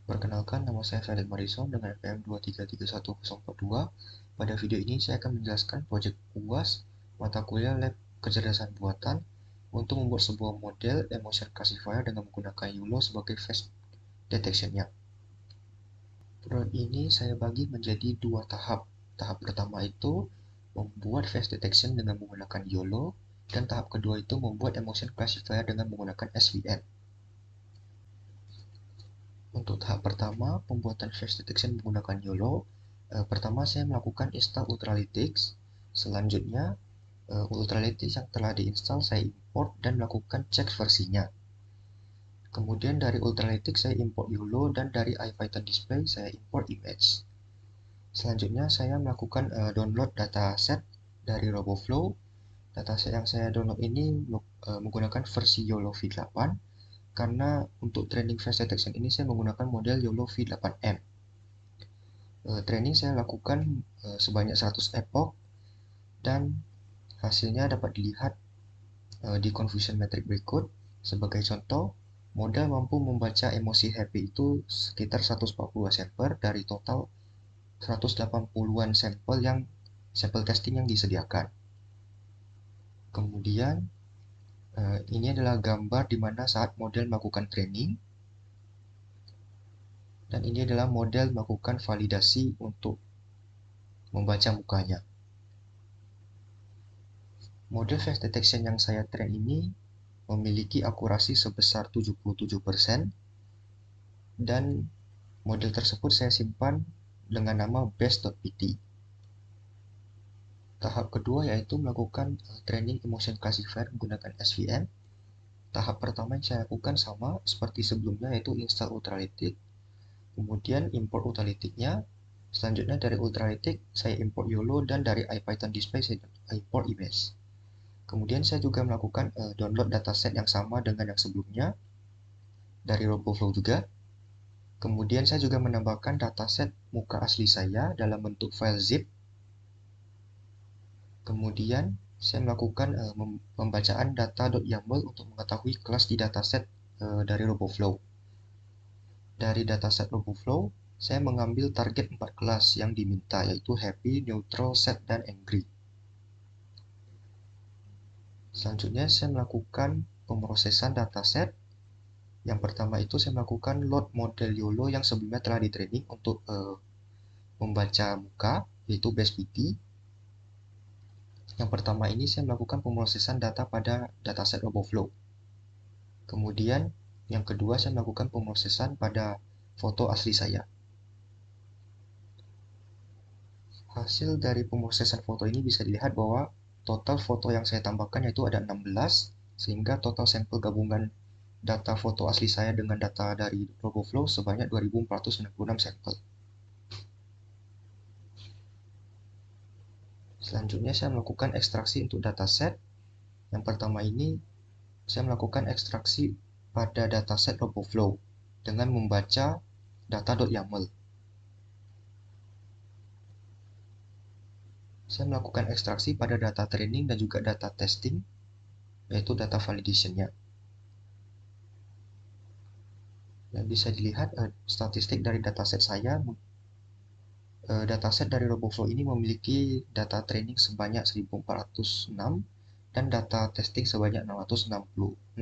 Perkenalkan, nama saya Felix Marison dengan NPM 2331042. Pada video ini saya akan menjelaskan proyek UAS mata kuliah Lab Kecerdasan Buatan untuk membuat sebuah model emotion classifier dengan menggunakan YOLO sebagai face detection-nya. Proyek ini saya bagi menjadi dua tahap. Tahap pertama itu membuat face detection dengan menggunakan YOLO, dan tahap kedua itu membuat emotion classifier dengan menggunakan SVM. Untuk tahap pertama, pembuatan face detection menggunakan YOLO, pertama saya melakukan install Ultralytics. Selanjutnya, Ultralytics yang telah diinstal saya import dan melakukan cek versinya. Kemudian dari Ultralytics saya import YOLO, dan dari IPython display saya import image. Selanjutnya saya melakukan download dataset dari RoboFlow. Dataset yang saya download ini menggunakan versi YOLO v8, karena untuk training face detection ini saya menggunakan model YOLO v8m. Training saya lakukan sebanyak 100 epoch, dan hasilnya dapat dilihat di confusion metric berikut. Sebagai contoh, model mampu membaca emosi happy itu sekitar 140 sampel dari total 180-an sampel testing yang disediakan. Kemudian ini adalah gambar di mana saat model melakukan training, dan ini adalah model melakukan validasi untuk membaca mukanya. Model face detection yang saya train ini memiliki akurasi sebesar 77%, dan model tersebut saya simpan dengan nama base.pt. Tahap kedua yaitu melakukan training emotion classifier menggunakan SVM. Tahap pertama yang saya lakukan sama seperti sebelumnya, yaitu install Ultralytic, kemudian import Ultralytic-nya. Selanjutnya dari Ultralytic saya import YOLO, dan dari IPython display saya import image. Kemudian saya juga melakukan download dataset yang sama dengan yang sebelumnya dari RoboFlow juga. Kemudian saya juga menambahkan dataset muka asli saya dalam bentuk file zip. Kemudian saya melakukan pembacaan data.yaml untuk mengetahui kelas di dataset dari RoboFlow. Dari dataset RoboFlow, saya mengambil target 4 kelas yang diminta, yaitu happy, neutral, sad, dan angry. Selanjutnya saya melakukan pemrosesan dataset. Yang pertama itu saya melakukan load model YOLO yang sebelumnya telah di training untuk membaca muka, yaitu base.pt. Yang pertama ini saya melakukan pemrosesan data pada dataset RoboFlow. Kemudian yang kedua saya melakukan pemrosesan pada foto asli saya. Hasil dari pemrosesan foto ini bisa dilihat bahwa total foto yang saya tambahkan yaitu ada 16, sehingga total sampel gabungan data foto asli saya dengan data dari RoboFlow sebanyak 2496 sampel. Selanjutnya saya melakukan ekstraksi untuk dataset. Yang pertama ini saya melakukan ekstraksi pada dataset RoboFlow dengan membaca data.yaml. Saya melakukan ekstraksi pada data training dan juga data testing, yaitu data validation-nya. Dan bisa dilihat statistik dari dataset saya. Dataset dari RoboFlow ini memiliki data training sebanyak 1406 dan data testing sebanyak 684.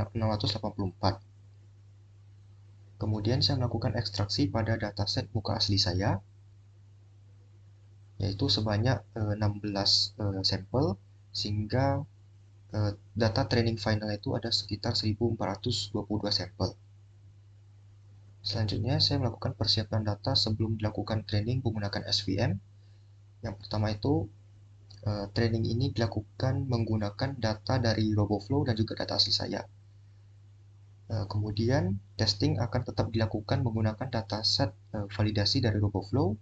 Kemudian saya melakukan ekstraksi pada dataset muka asli saya, yaitu sebanyak 16 sampel, sehingga data training final itu ada sekitar 1422 sampel. Selanjutnya saya melakukan persiapan data sebelum dilakukan training menggunakan SVM. Yang pertama itu training ini dilakukan menggunakan data dari RoboFlow dan juga data asli saya. Kemudian testing akan tetap dilakukan menggunakan dataset validasi dari RoboFlow.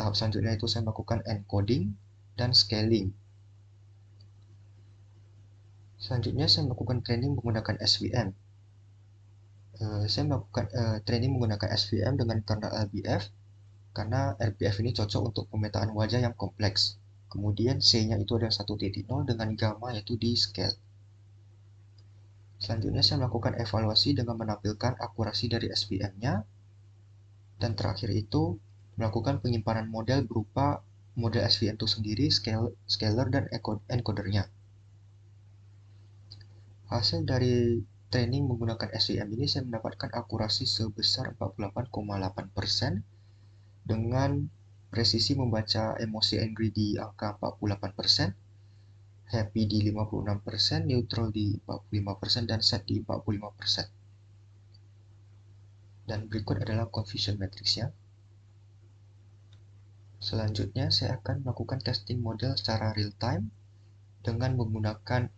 Tahap selanjutnya itu saya melakukan encoding dan scaling. Selanjutnya saya melakukan training menggunakan SVM. Saya melakukan training menggunakan SVM dengan kernel LBF, karena LBF ini cocok untuk pemetaan wajah yang kompleks. Kemudian C-nya itu ada 1.0 dengan gamma yaitu di scale. Selanjutnya saya melakukan evaluasi dengan menampilkan akurasi dari SVM-nya. Dan terakhir itu melakukan penyimpanan model berupa model SVM itu sendiri, scaler, dan encodernya. Hasil dari training menggunakan SVM ini saya mendapatkan akurasi sebesar 48,8% dengan presisi membaca emosi angry di angka 48%, happy di 56%, neutral di 45%, dan sad di 45%. Dan berikut adalah confusion matrix-nya. Selanjutnya, saya akan melakukan testing model secara real time dengan menggunakan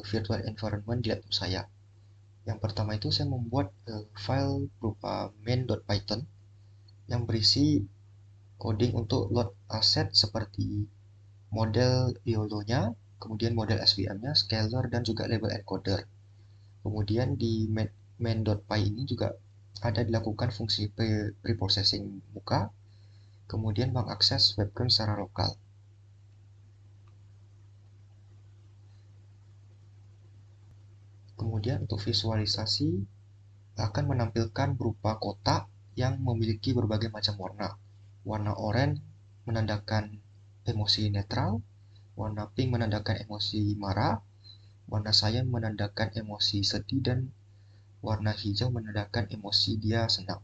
virtual environment di laptop saya. Yang pertama itu saya membuat file berupa main.python yang berisi coding untuk load aset seperti model YOLO-nya, kemudian model SVM-nya, scaler, dan juga label encoder. Kemudian di main.py ini juga ada dilakukan fungsi preprocessing muka, kemudian mengakses webcam secara lokal. Kemudian untuk visualisasi akan menampilkan berupa kotak yang memiliki berbagai macam warna. Warna oranye menandakan emosi netral, warna pink menandakan emosi marah, warna cyan menandakan emosi sedih, dan warna hijau menandakan emosi dia senang.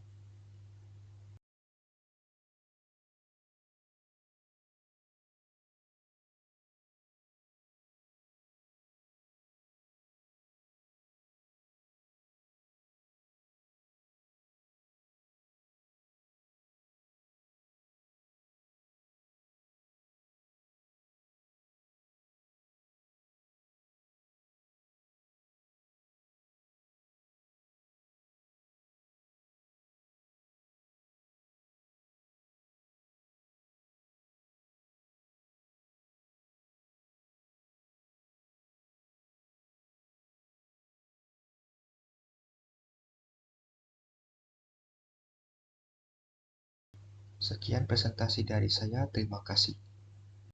Sekian presentasi dari saya, terima kasih.